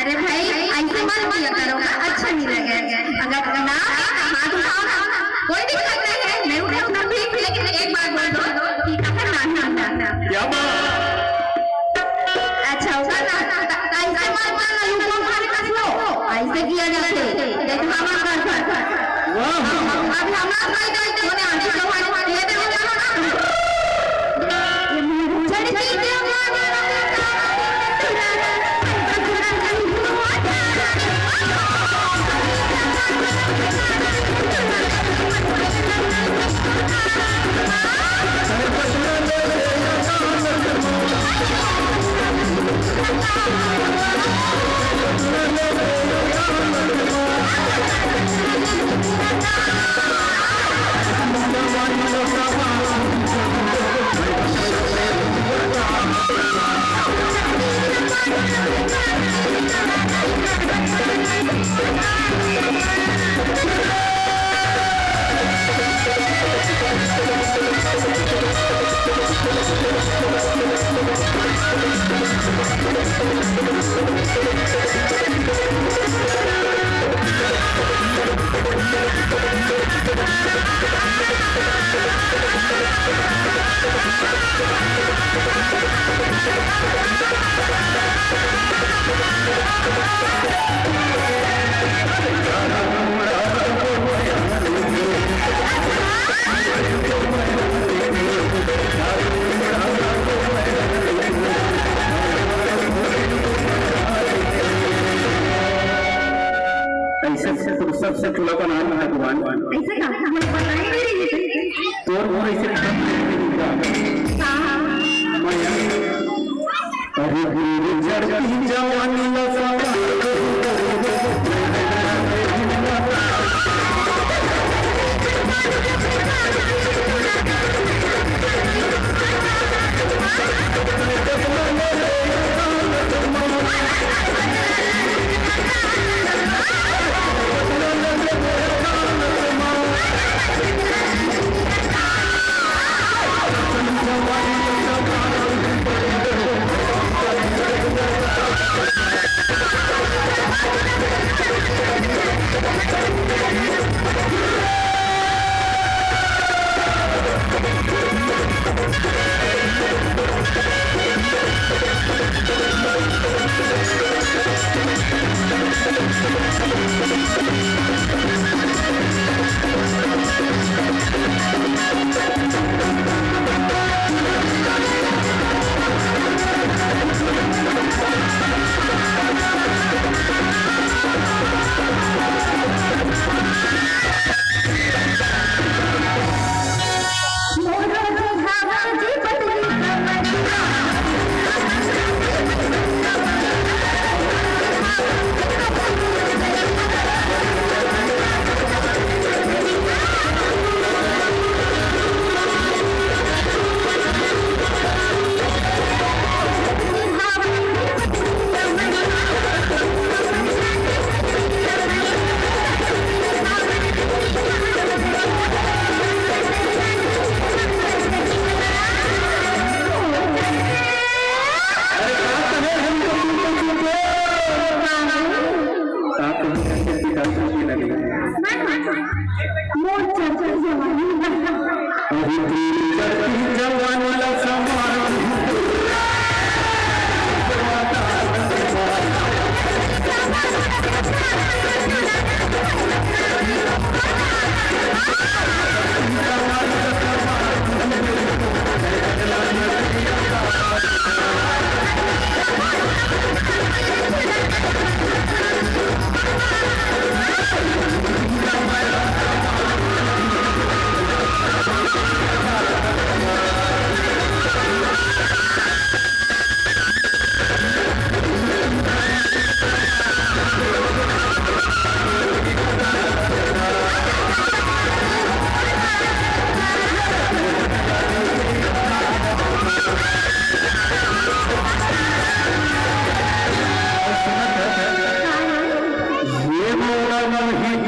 अरे भाई ऐसे मत किया करो, अच्छा नहीं लगेगा। अगर ना हाथ उठाओ ना, कोई दिक्कत नहीं है, मैं उठाऊंगा भी, लेकिन एक बार बोल दो कि कहाँ ना क्या बात? अच्छा होगा ना, ऐसे मत करना, लूटो खाने का लो, ऐसे किया जाते, देखो हमारा घर अब हमारा भाई कहते हैं आंटी लोग ये देखो ना ये मुझे नहीं दे सबसे चूल्हा का नाम है भगवान। ऐसे कहा हमें पता ही नहीं तो और ऐसे अरे गुरु जवानी मोर चढ़ जवानी हरि